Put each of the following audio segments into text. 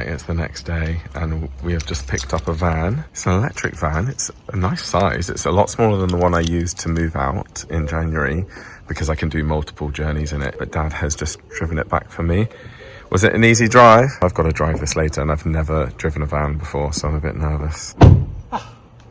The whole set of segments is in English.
Right, it's the next day and we have just picked up a van. It's an electric van. It's a nice size. It's a lot smaller than the one I used to move out in January because I can do multiple journeys in it. But Dad has just driven it back for me. Was it an easy drive? I've got to drive this later and I've never driven a van before, so I'm a bit nervous.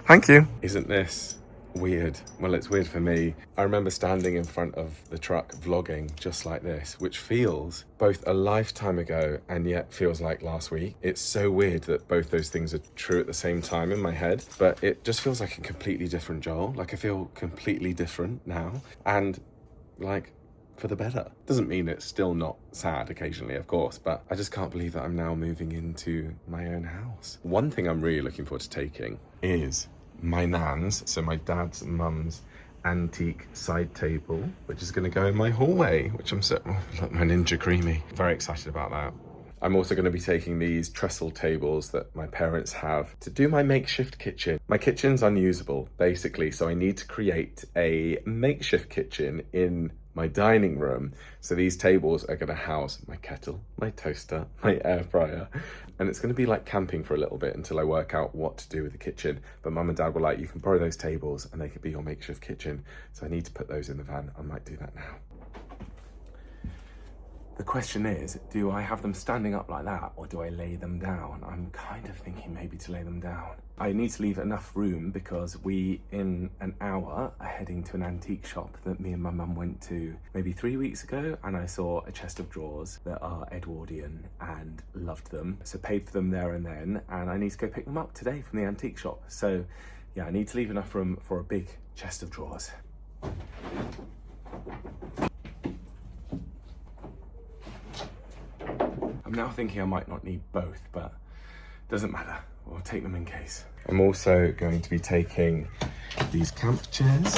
Thank you. Isn't this weird? Well, it's weird for me. I remember standing in front of the truck vlogging just like this, which feels both a lifetime ago and yet feels like last week. It's so weird that both those things are true at the same time in my head, but it just feels like a completely different Joel. Like I feel completely different now, and like for the better. Doesn't mean it's still not sad occasionally, of course, but I just can't believe that I'm now moving into my own house. One thing I'm really looking forward to taking is my nan's, so my dad's and mum's antique side table, which is going to go in my hallway, which I'm so, like my Ninja Creamy. Very excited about that. I'm also going to be taking these trestle tables that my parents have to do my makeshift kitchen. My kitchen's unusable, basically, so I need to create a makeshift kitchen in my dining room. So these tables are going to house my kettle, my toaster, my air fryer, and it's going to be like camping for a little bit until I work out what to do with the kitchen. But Mum and Dad were like, you can borrow those tables and they could be your makeshift kitchen. So I need to put those in the van. I might do that now. The question is, do I have them standing up like that or do I lay them down? I'm kind of thinking maybe to lay them down. I need to leave enough room because we, in an hour, are heading to an antique shop that me and my mum went to maybe 3 weeks ago, and I saw a chest of drawers that are Edwardian and loved them. So paid for them there and then, and I need to go pick them up today from the antique shop. So yeah, I need to leave enough room for a big chest of drawers. I'm now thinking I might not need both, but doesn't matter. We'll take them in case. I'm also going to be taking these camp chairs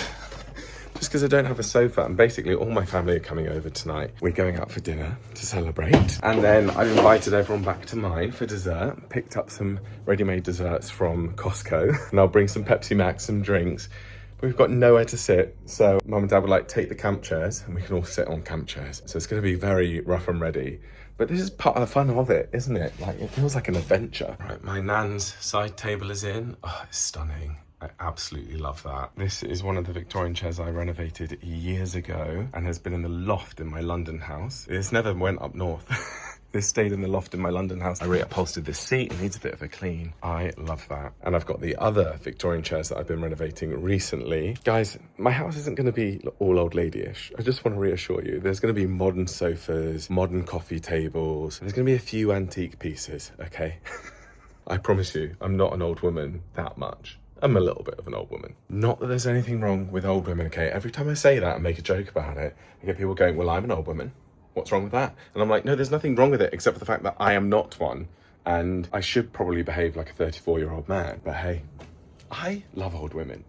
just because I don't have a sofa, and basically all my family are coming over tonight. We're going out for dinner to celebrate, and then I've invited everyone back to mine for dessert. Picked up some ready-made desserts from Costco, and I'll bring some Pepsi Max, some drinks. But we've got nowhere to sit, so Mum and Dad would like take the camp chairs and we can all sit on camp chairs. So it's going to be very rough and ready. But this is part of the fun of it, isn't it? Like, it feels like an adventure. Right, my nan's side table is in. Oh, it's stunning. I absolutely love that. This is one of the Victorian chairs I renovated years ago and has been in the loft in my London house. This never went up north. This stayed in the loft in my London house. I reupholstered this seat. It needs a bit of a clean. I love that. And I've got the other Victorian chairs that I've been renovating recently. Guys, my house isn't going to be all old lady-ish. I just want to reassure you. There's going to be modern sofas, modern coffee tables. There's going to be a few antique pieces, okay? I promise you, I'm not an old woman that much. I'm a little bit of an old woman. Not that there's anything wrong with old women, okay? Every time I say that and make a joke about it, I get people going, well, I'm an old woman. What's wrong with that? And I'm like, no, there's nothing wrong with it except for the fact that I am not one. And I should probably behave like a 34-year-old man. But hey, I love old women.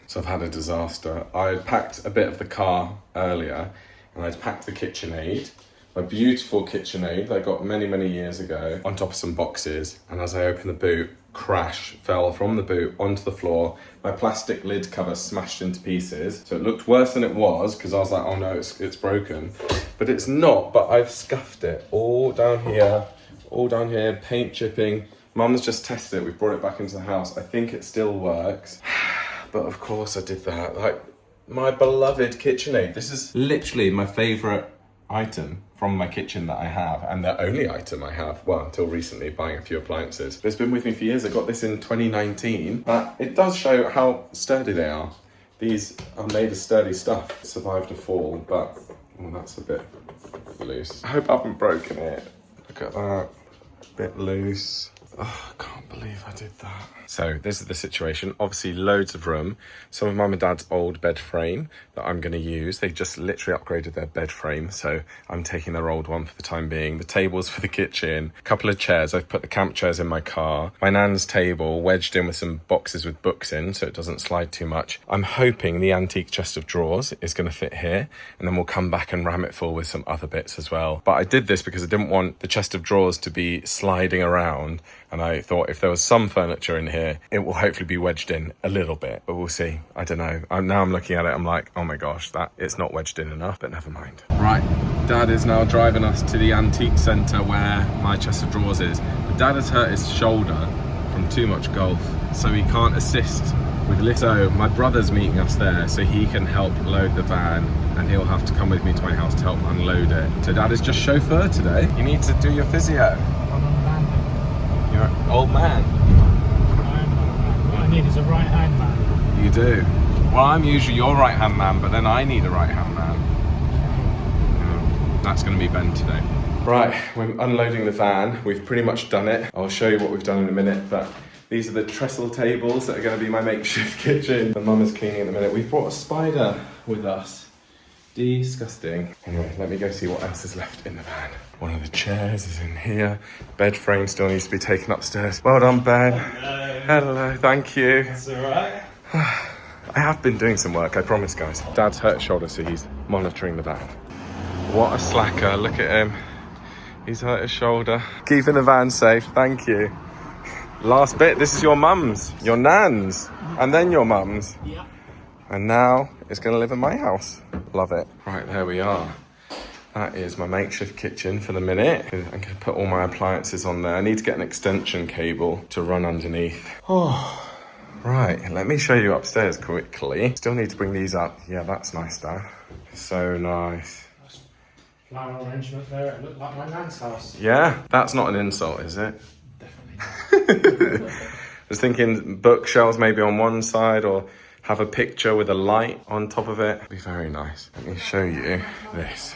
So I've had a disaster. I packed a bit of the car earlier and I'd packed the KitchenAid, my beautiful KitchenAid that I got many, many years ago, on top of some boxes. And as I opened the boot, crash, fell from the boot onto the floor. My plastic lid cover smashed into pieces. So it looked worse than it was because I was like, oh no, it's broken. But it's not, but I've scuffed it all down here, paint chipping. Mum's just tested it. We brought it back into the house. I think it still works. But of course I did that. Like, my beloved KitchenAid. This is literally my favorite item from my kitchen that I have, and the only item I have, well, until recently, buying a few appliances. But it's been with me for years. I got this in 2019, but it does show how sturdy they are. These are made of sturdy stuff. Survived a fall, but well, that's a bit loose. I hope I haven't broken it. Look at that, a bit loose. Oh, I can't believe I did that. So this is the situation. Obviously loads of room. Some of Mum and Dad's old bed frame that I'm going to use. They just literally upgraded their bed frame, so I'm taking their old one for the time being. The tables for the kitchen, a couple of chairs. I've put the camp chairs in my car. My nan's table wedged in with some boxes with books in so it doesn't slide too much. I'm hoping the antique chest of drawers is going to fit here, and then we'll come back and ram it full with some other bits as well. But I did this because I didn't want the chest of drawers to be sliding around And I thought if there was some furniture in here, it will hopefully be wedged in a little bit, but we'll see. I don't know. Now I'm looking at it, I'm like, oh my gosh, that it's not wedged in enough, but never mind. Right, Dad is now driving us to the antique centre where my chest of drawers is. But Dad has hurt his shoulder from too much golf, so he can't assist with the lift. So my brother's meeting us there so he can help load the van, and he'll have to come with me to my house to help unload it. So Dad is just chauffeur today. You need to do your physio. You're an old man. What I need is a right hand man. You do. Well, I'm usually your right hand man, but then I need a right hand man. That's going to be Ben today. Right, we're unloading the van. We've pretty much done it. I'll show you what we've done in a minute, but these are the trestle tables that are going to be my makeshift kitchen. My mum is cleaning in a minute. We've brought a spider with us. Disgusting. Anyway, let me go see what else is left in the van. One of the chairs is in here. Bed frame still needs to be taken upstairs. Well done, Ben. Hello, thank you. That's all right. I have been doing some work, I promise, guys. Dad's hurt his shoulder, so he's monitoring the van. What a slacker, look at him. He's hurt his shoulder. Keeping the van safe, thank you. Last bit, this is your mum's, your nan's, and then your mum's. Yeah. And now it's going to live in my house. Love it. Right, there we are. That is my makeshift kitchen for the minute. I'm going to put all my appliances on there. I need to get an extension cable to run underneath. Oh, right. Let me show you upstairs quickly. Still need to bring these up. Yeah, that's nice, Dad. So nice. Flower arrangement there. It looked like my nan's house. Yeah, that's not an insult, is it? Definitely. I was thinking bookshelves maybe on one side, or have a picture with a light on top of it. It'd be very nice. Let me show you this.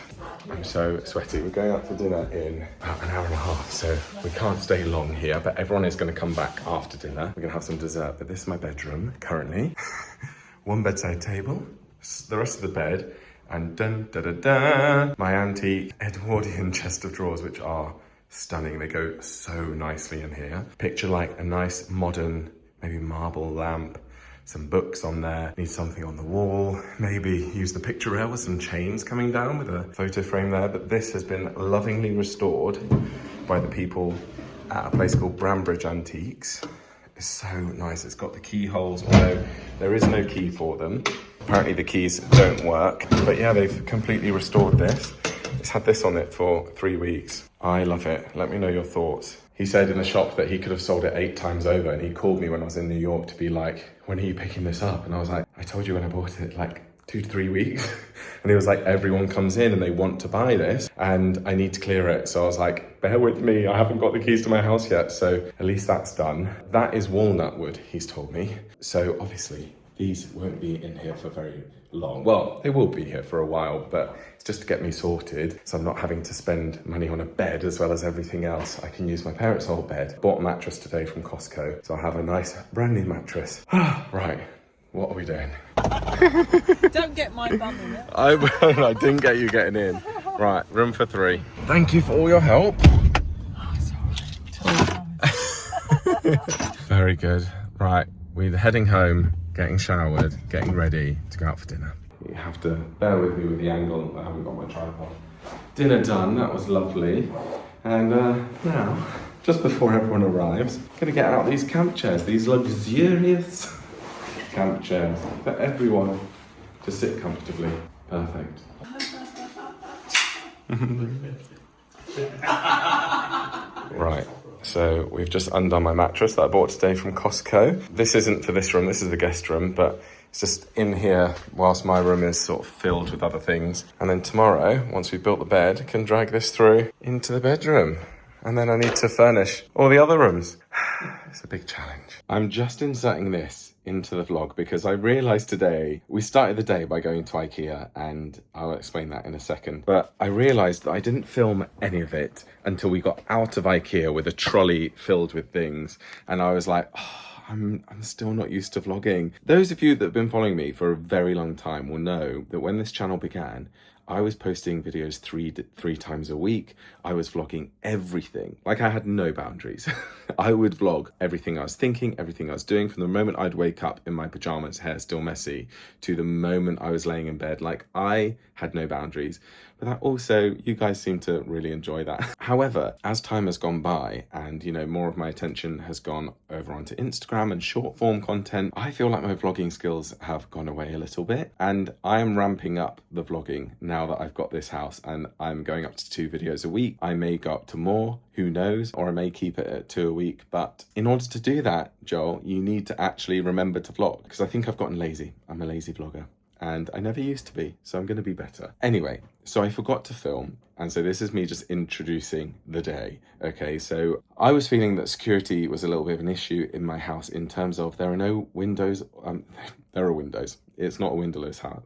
I'm so sweaty. We're going out for dinner in about an hour and a half, so we can't stay long here, but everyone is going to come back after dinner. We're going to have some dessert, but this is my bedroom currently. One bedside table, the rest of the bed, and dun da da da, my antique Edwardian chest of drawers, which are stunning. They go so nicely in here. Picture like a nice modern, maybe marble lamp, some books on there, need something on the wall, maybe use the picture rail with some chains coming down with a photo frame there. But this has been lovingly restored by the people at a place called Brambridge Antiques. It's so nice. It's got the keyholes, although there is no key for them. Apparently the keys don't work, but yeah, they've completely restored this. It's had this on it for 3 weeks. I love it. Let me know your thoughts. He said in the shop that he could have sold it 8 times over, and he called me when I was in New York to be like, when are you picking this up? And I was like, I told you when I bought it, like 2 to 3 weeks. And he was like, everyone comes in and they want to buy this and I need to clear it. So I was like, bear with me, I haven't got the keys to my house yet. So at least that's done. That is walnut wood, he's told me. So obviously these won't be in here for very long. Well, they will be here for a while, but it's just to get me sorted, so I'm not having to spend money on a bed as well as everything else. I can use my parents' old bed. Bought a mattress today from Costco, so I'll have a nice brand new mattress. Right, what are we doing? Don't get my bum in it. I didn't get you getting in. Right, room for 3. Thank you for all your help. Oh, it's all right. Very good. Right, we're heading home, getting showered, getting ready to go out for dinner. You have to bear with me with the angle. I haven't got my tripod. Dinner done, that was lovely. And now, just before everyone arrives, I'm gonna get out these camp chairs, these luxurious camp chairs for everyone to sit comfortably. Perfect. Right. So we've just undone my mattress that I bought today from Costco. This isn't for this room, this is the guest room, but it's just in here whilst my room is sort of filled with other things. And then tomorrow, once we've built the bed, I can drag this through into the bedroom. And then I need to furnish all the other rooms. It's a big challenge. I'm just inserting this into the vlog because I realised today, we started the day by going to IKEA, and I'll explain that in a second, but I realised that I didn't film any of it until we got out of IKEA with a trolley filled with things, and I was like, oh, I'm still not used to vlogging. Those of you that have been following me for a very long time will know that when this channel began, I was posting videos three times a week. I was vlogging everything. Like, I had no boundaries. I would vlog everything I was thinking, everything I was doing, from the moment I'd wake up in my pajamas, hair still messy, to the moment I was laying in bed. Like, I had no boundaries. but that also, you guys seem to really enjoy that. However, as time has gone by and, you know, more of my attention has gone over onto Instagram and short form content, I feel like my vlogging skills have gone away a little bit, and I am ramping up the vlogging now that I've got this house, and I'm going up to 2 videos a week. I may go up to more, who knows, or I may keep it at 2 a week. But in order to do that, Joel, you need to actually remember to vlog, because I think I've gotten lazy. I'm a lazy vlogger. And I never used to be, so I'm going to be better. Anyway, so I forgot to film, and so this is me just introducing the day. Okay, so I was feeling that security was a little bit of an issue in my house in terms of there are no windows. There are windows. It's not a windowless house.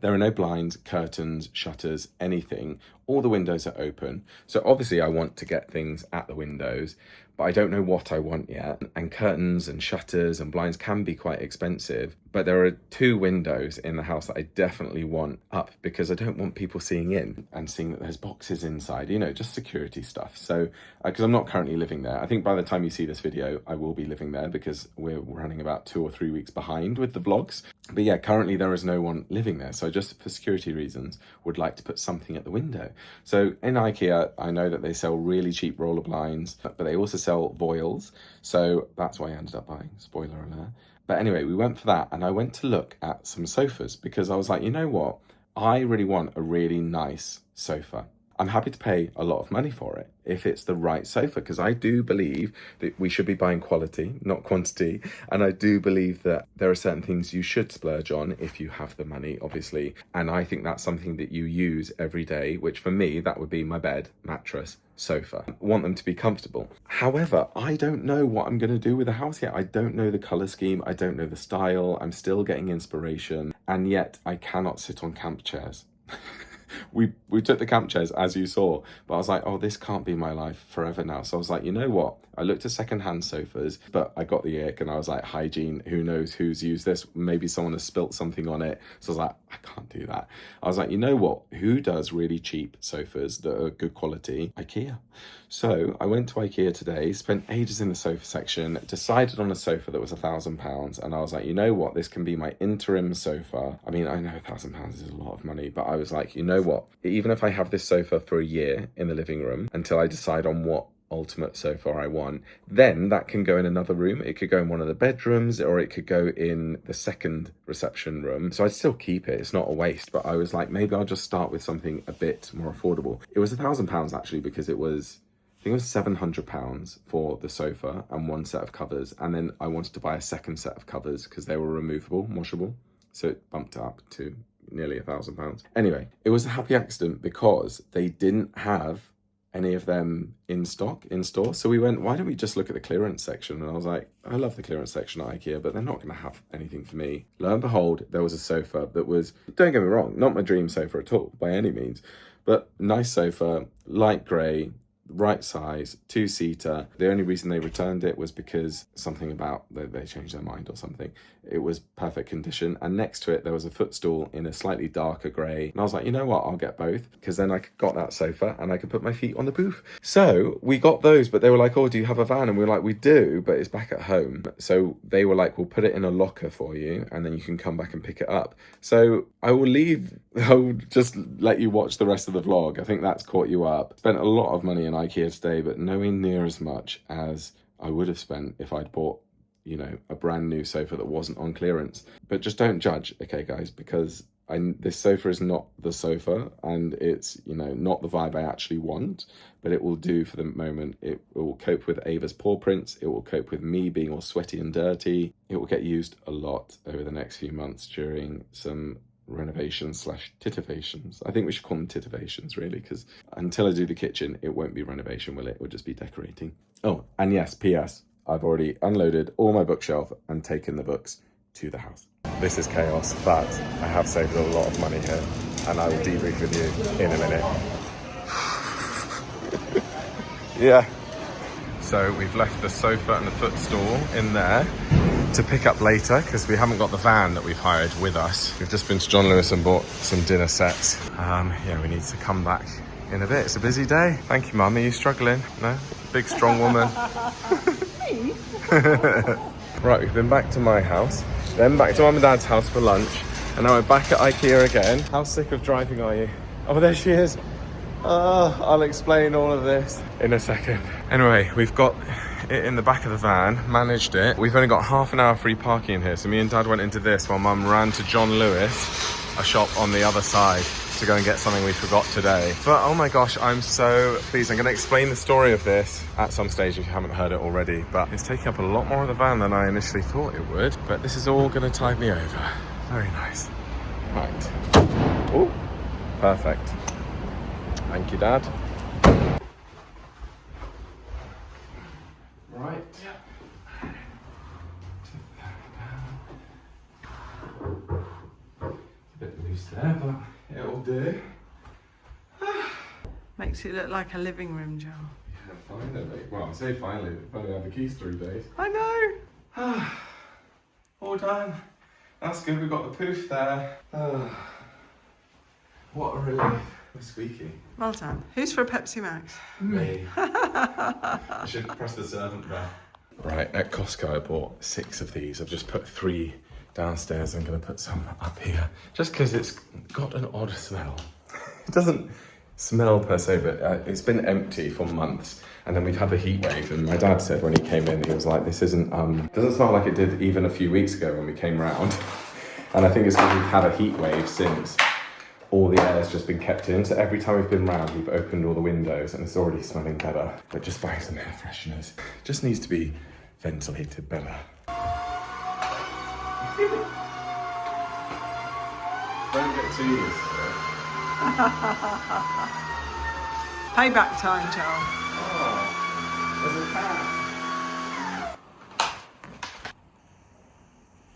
There are no blinds, curtains, shutters, anything. All the windows are open. So obviously I want to get things at the windows, but I don't know what I want yet. And curtains and shutters and blinds can be quite expensive, but there are 2 windows in the house that I definitely want up because I don't want people seeing in and seeing that there's boxes inside, you know, just security stuff. So, because I'm not currently living there. I think by the time you see this video, I will be living there because we're running about 2 or 3 weeks behind with the vlogs. But yeah, currently there is no one living there. So I just, for security reasons, would like to put something at the window. So in IKEA, I know that they sell really cheap roller blinds, but they also sell voiles. So that's why I ended up buying, spoiler alert. But anyway, we went for that, and I went to look at some sofas because I was like, you know what? I really want a really nice sofa. I'm happy to pay a lot of money for it if it's the right sofa, because I do believe that we should be buying quality, not quantity. And I do believe that there are certain things you should splurge on if you have the money, obviously. And I think that's something that you use every day, which for me, that would be my bed, mattress, sofa. I want them to be comfortable. However, I don't know what I'm going to do with the house yet. I don't know the color scheme. I don't know the style. I'm still getting inspiration. And yet I cannot sit on camp chairs. We took the camp chairs, as you saw, but I was like, oh, this can't be my life forever now. So I was like, you know what? I looked at secondhand sofas, but I got the ick and I was like, hygiene, who knows who's used this? Maybe someone has spilt something on it. So I was like, I can't do that. I was like, you know what? Who does really cheap sofas that are good quality? IKEA. So I went to IKEA today, spent ages in the sofa section, decided on a sofa that was £1,000. And I was like, you know what? This can be my interim sofa. I mean, I know £1,000 is a lot of money, but I was like, you know what? Even if I have this sofa for a year in the living room until I decide on what ultimate sofa I want, then that can go in another room. It could go in one of the bedrooms, or it could go in the second reception room. So I'd still keep it. It's not a waste, but I was like, maybe I'll just start with something a bit more affordable. It was £1,000 actually, because it was, I think it was £700 for the sofa and 1 set of covers. And then I wanted to buy a second set of covers because they were removable, washable. So it bumped up to nearly £1,000. Anyway, it was a happy accident because they didn't have any of them in stock, in store. So we went, why don't we just look at the clearance section? And I was like, I love the clearance section at IKEA, but they're not going to have anything for me. Lo and behold, there was a sofa that was, don't get me wrong, not my dream sofa at all, by any means, but nice sofa, light grey, right size, 2-seater. The only reason they returned it was because something about they changed their mind or something. It was perfect condition, and next to it there was a footstool in a slightly darker grey, and I was like, you know what, I'll get both, because then I got that sofa and I could put my feet on the booth. So we got those, but they were like, oh, do you have a van? And we were like, we do, but it's back at home. So they were like, we'll put it in a locker for you and then you can come back and pick it up. So I'll just let you watch the rest of the vlog. I think that's caught you up. Spent a lot of money in IKEA today, but nowhere near as much as I would have spent if I'd bought, you know, a brand new sofa that wasn't on clearance. But just don't judge, okay, guys, because this sofa is not the sofa, and it's, you know, not the vibe I actually want, but it will do for the moment. It will cope with Ava's paw prints. It will cope with me being all sweaty and dirty. It will get used a lot over the next few months during some renovations / titivations. I think we should call them titivations, really, because until I do the kitchen, it won't be renovation, will it? It will just be decorating. Oh, and yes, PS, I've already unloaded all my bookshelf and taken the books to the house. This is chaos, but I have saved a lot of money here, and I will debrief with you in a minute. Yeah. So we've left the sofa and the footstool in there to pick up later, because we haven't got the van that we've hired with us. We've just been to John Lewis and bought some dinner sets. Yeah, we need to come back in a bit. It's a busy day. Thank you, Mum. Are you struggling? No? Big, strong woman. Right, we've been back to my house, then back to Mum and Dad's house for lunch, and now we're back at IKEA again. How sick of driving are you? Oh, there she is. I'll explain all of this in a second. Anyway, we've got it in the back of the van, managed it. We've only got half an hour free parking in here, so me and Dad went into this while Mum ran to John Lewis, a shop on the other side, to go and get something we forgot today. But oh my gosh, I'm so pleased. I'm going to explain the story of this at some stage if you haven't heard it already, but it's taking up a lot more of the van than I initially thought it would. But this is all going to tide me over. Very nice. Right. Oh, perfect. Thank you, Dad. Right. A bit loose there, but it'll do. Makes it look like a living room, Joel. Yeah, finally. Well, I say finally. We've only had the keys 3 days. I know. All done. That's good. We've got the poof there. What a relief. We're squeaky. Well done. Who's for a Pepsi Max? Me. I should press the servant bell. Right, at Costco I bought 6 of these. I've just put 3 downstairs. I'm going to put some up here. Just because it's got an odd smell. It doesn't smell per se, but it's been empty for months. And then we've had the heat wave. And my dad said when he came in, he was like, this isn't, doesn't smell like it did even a few weeks ago when we came round. And I think it's because we've had a heat wave since. All the air's just been kept in, so every time we've been round, we've opened all the windows and it's already smelling better. But just buying some air fresheners. Just needs to be ventilated better. Don't get too used to it. Payback time, Joel. Oh, there's a cat.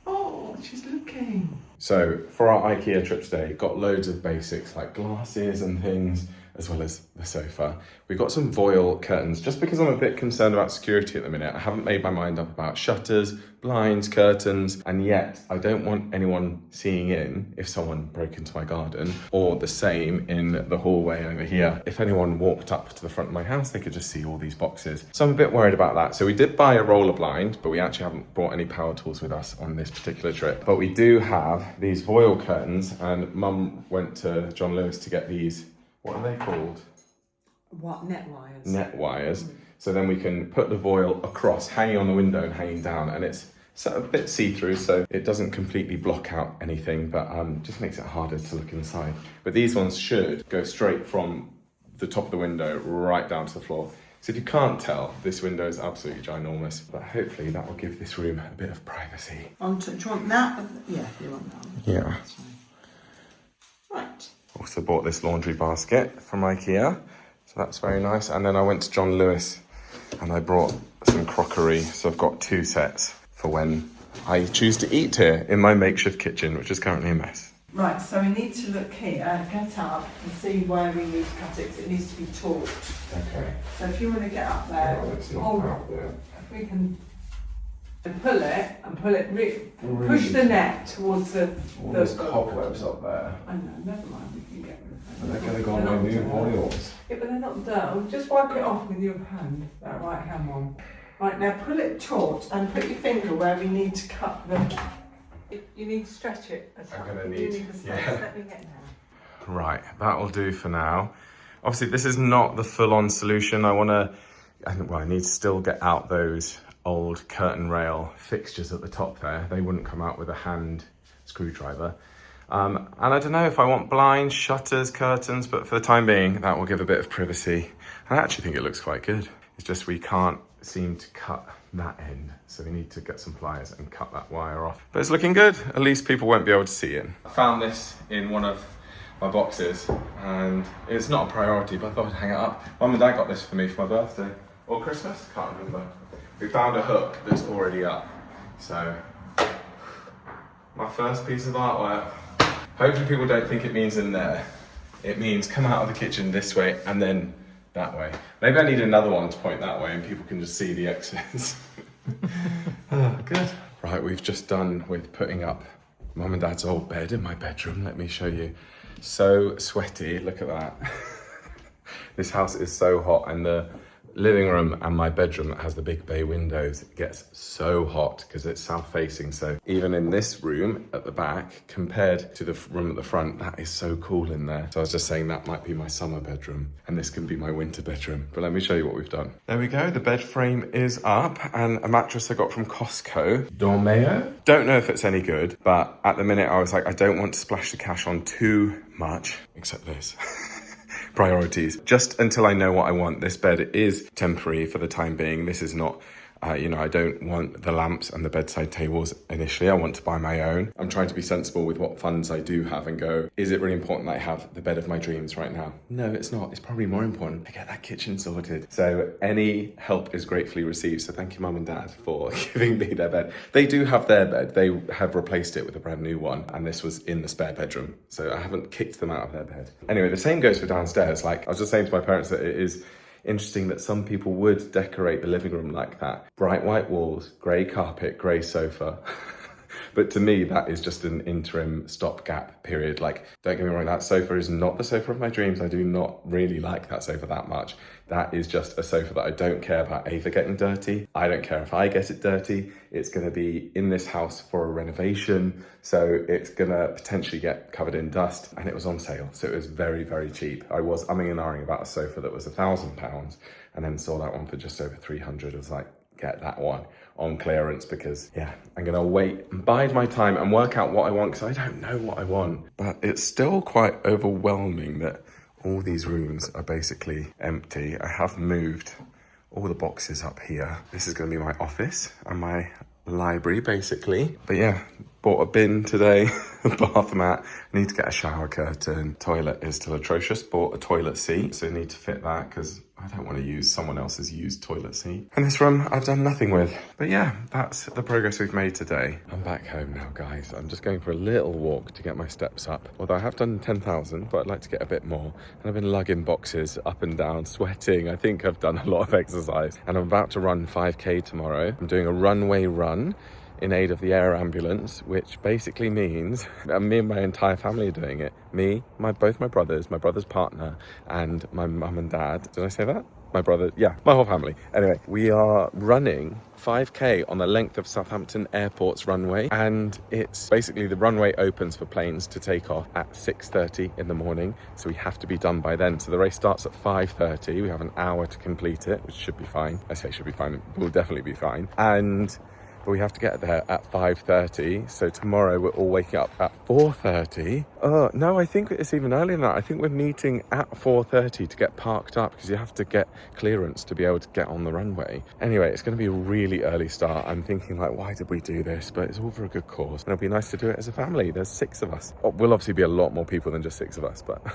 Oh, she's looking. So for our IKEA trip today, got loads of basics like glasses and things, as well as the sofa. We got some voile curtains, just because I'm a bit concerned about security at the minute. I haven't made my mind up about shutters, blinds, curtains, and yet I don't want anyone seeing in if someone broke into my garden, or the same in the hallway over here. If anyone walked up to the front of my house, they could just see all these boxes. So I'm a bit worried about that. So we did buy a roller blind, but we actually haven't brought any power tools with us on this particular trip. But we do have these voile curtains, and Mum went to John Lewis to get these. What are they called? What? Net wires. Net wires. So then we can put the voile across, hanging on the window and hanging down, and it's a bit see-through, so it doesn't completely block out anything, but just makes it harder to look inside. But these ones should go straight from the top of the window right down to the floor. So if you can't tell, this window is absolutely ginormous, but hopefully that will give this room a bit of privacy. Do you want that? Yeah, you want that one. Yeah. That's fine. Right. Also bought this laundry basket from IKEA, so that's very nice. And then I went to John Lewis and I brought some crockery, so I've got 2 sets for when I choose to eat here in my makeshift kitchen, which is currently a mess. Right, so we need to look here, get up and see where we need to cut it, because it needs to be torqued. Okay. So if you want to get up there, Well, it's not hold out there. if we can pull it, push the net towards the... All those cobwebs up there. I know, never mind, we can get rid of them. They're going to go on my new voiles. Yeah, but they're not dirt. Just wipe it off with your hand, that right hand one. Right, now pull it taut and put your finger where we need to cut the... You need to stretch it. I'm going to You need to yeah. Let me get now. Right, that'll do for now. Obviously, this is not the full-on solution. I need to still get out those old curtain rail fixtures at the top there. They wouldn't come out with a hand screwdriver. And I don't know if I want blinds, shutters, curtains, but for the time being, that will give a bit of privacy. I actually think it looks quite good. It's just we can't seem to cut that end, so we need to get some pliers and cut that wire off. But it's looking good. At least people won't be able to see it. I found this in one of my boxes, and it's not a priority, but I thought I'd hang it up. Mum and Dad got this for me for my birthday. Or Christmas? Can't remember. We found a hook that's already up. So, my first piece of artwork. Hopefully people don't think it means in there. It means come out of the kitchen this way and then that way. Maybe I need another one to point that way and people can just see the exits. Oh, good. Right, we've just done with putting up Mum and Dad's old bed in my bedroom. Let me show you. So sweaty, look at that. This house is so hot, and the living room and my bedroom that has the big bay windows gets so hot because it's south facing. So even in this room at the back, compared to the room at the front, that is so cool in there. So I was just saying that might be my summer bedroom and this can be my winter bedroom. But let me show you what we've done. There we go. The bed frame is up and a mattress I got from Costco. Dormeo. Don't know if it's any good, but at the minute I was like, I don't want to splash the cash on too much, except this. Priorities. Just until I know what I want. This bed is temporary for the time being. This is not, you know, I don't want the lamps and the bedside tables initially. I want to buy my own. I'm trying to be sensible with what funds I do have and go, is it really important that I have the bed of my dreams right now? No, it's not. It's probably more important to get that kitchen sorted. So any help is gratefully received. So thank you, Mum and Dad, for giving me their bed. They do have their bed. They have replaced it with a brand new one. And this was in the spare bedroom. So I haven't kicked them out of their bed. Anyway, the same goes for downstairs. Like I was just saying to my parents that it is interesting that some people would decorate the living room like that. Bright white walls, grey carpet, grey sofa. But to me, that is just an interim stopgap period. Like, don't get me wrong, that sofa is not the sofa of my dreams. I do not really like that sofa that much. That is just a sofa that I don't care about Ava getting dirty. I don't care if I get it dirty. It's gonna be in this house for a renovation. So it's gonna potentially get covered in dust, and it was on sale. So it was very, very cheap. I was umming and ahhing about a sofa that was £1,000 and then saw that one for just over 300. I was like, get that one on clearance because yeah, I'm gonna wait and bide my time and work out what I want because I don't know what I want. But it's still quite overwhelming that all these rooms are basically empty. I have moved all the boxes up here. This is gonna be my office and my library basically. But yeah, bought a bin today, a bath mat, need to get a shower curtain. Toilet is still atrocious. Bought a toilet seat, so need to fit that because I don't want to use someone else's used toilet seat. And this room I've done nothing with. But yeah, that's the progress we've made today. I'm back home now, guys. I'm just going for a little walk to get my steps up. Although I have done 10,000, but I'd like to get a bit more. And I've been lugging boxes up and down, sweating. I think I've done a lot of exercise. And I'm about to run 5K tomorrow. I'm doing a runway run in aid of the air ambulance, which basically means me and my entire family are doing it. Me, both my brothers, my brother's partner, and my mum and dad. Did I say that? My brother, yeah, my whole family. Anyway, we are running 5K on the length of Southampton Airport's runway, and it's basically the runway opens for planes to take off at 6:30 in the morning, so we have to be done by then. So the race starts at 5:30. We have an hour to complete it, which should be fine. I say should be fine, it will definitely be fine. But we have to get there at 5:30. So tomorrow we're all waking up at 4:30. No, I think it's even earlier than that. I think we're meeting at 4:30 to get parked up because you have to get clearance to be able to get on the runway. Anyway, it's going to be a really early start. I'm thinking like, why did we do this? But it's all for a good cause. And it'll be nice to do it as a family. There's 6 of us. We'll obviously be a lot more people than just 6 of us, but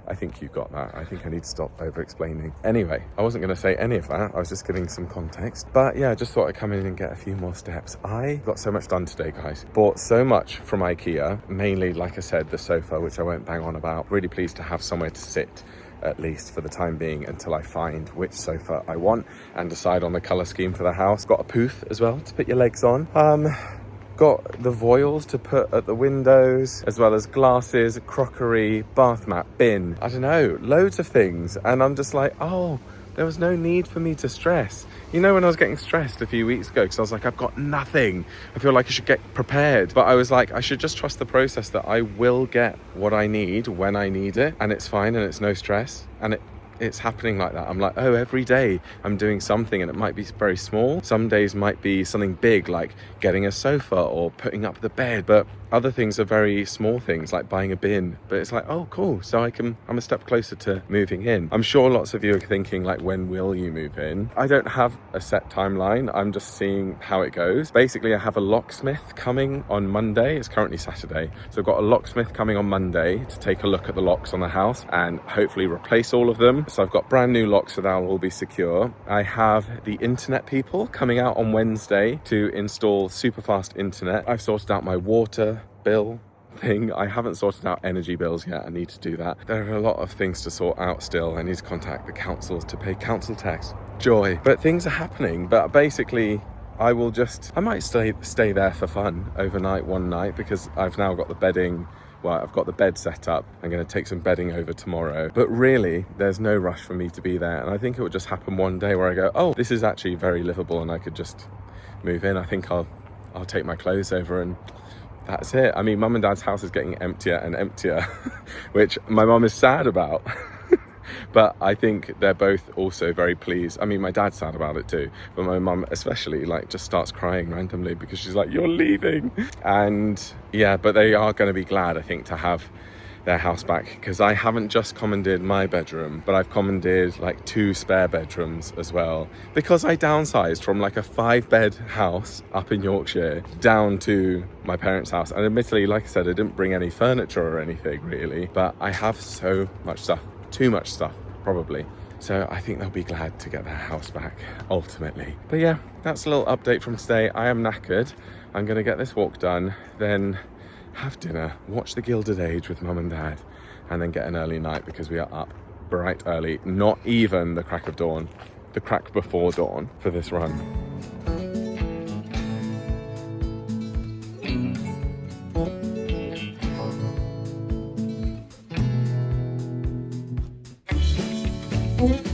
I think you got that. I think I need to stop over-explaining. Anyway, I wasn't going to say any of that. I was just giving some context. But yeah, I just thought I'd come in and get a few more steps. I got so much done today, guys. Bought so much from IKEA. Mainly, like I said, the sofa, which I won't bang on about. Really pleased to have somewhere to sit, at least for the time being, until I find which sofa I want and decide on the colour scheme for the house. Got a poof as well to put your legs on. Got the voiles to put at the windows, as well as glasses, crockery, bath mat, bin. I don't know, loads of things. And I'm just like, oh, there was no need for me to stress. You know, when I was getting stressed a few weeks ago, because I was like, I've got nothing. I feel like I should get prepared. But I was like, I should just trust the process that I will get what I need when I need it. And it's fine and it's no stress. And it's happening like that. I'm like, oh, every day I'm doing something, and it might be very small. Some days might be something big, like getting a sofa or putting up the bed. But other things are very small things, like buying a bin. But it's like, oh, cool. So I'm a step closer to moving in. I'm sure lots of you are thinking, like, when will you move in? I don't have a set timeline. I'm just seeing how it goes. Basically, I have a locksmith coming on Monday. It's currently Saturday. So I've got a locksmith coming on Monday to take a look at the locks on the house and hopefully replace all of them. So I've got brand new locks, so they'll all be secure. I have the internet people coming out on Wednesday to install super fast internet. I've sorted out my water bill thing. I haven't sorted out energy bills yet. I need to do that. There are a lot of things to sort out still. I need to contact the councils to pay council tax. Joy. But things are happening. But basically, I might stay there for fun overnight one night, because I've now got the bedding well, I've got the bed set up. I'm going to take some bedding over tomorrow. But really, there's no rush for me to be there. And I think it will just happen one day where I go, oh, this is actually very livable and I could just move in. I think I'll take my clothes over and that's it. I mean, mum and dad's house is getting emptier and emptier, which my mum is sad about. But I think they're both also very pleased. I mean, my dad's sad about it too, but my mum especially, like, just starts crying randomly because she's like, you're leaving. And yeah, but they are going to be glad, I think, to have their house back, because I haven't just commandeered my bedroom, but I've commandeered like 2 spare bedrooms as well, because I downsized from like a 5-bed house up in Yorkshire down to my parents' house. And admittedly, like I said, I didn't bring any furniture or anything really, but I have so much stuff, too much stuff probably. So I think they'll be glad to get their house back ultimately. But yeah, that's a little update from today. I am knackered. I'm gonna get this walk done, then have dinner, watch The Gilded Age with mum and dad, and then get an early night because we are up bright early, not even the crack of dawn, the crack before dawn for this run. Mm-hmm.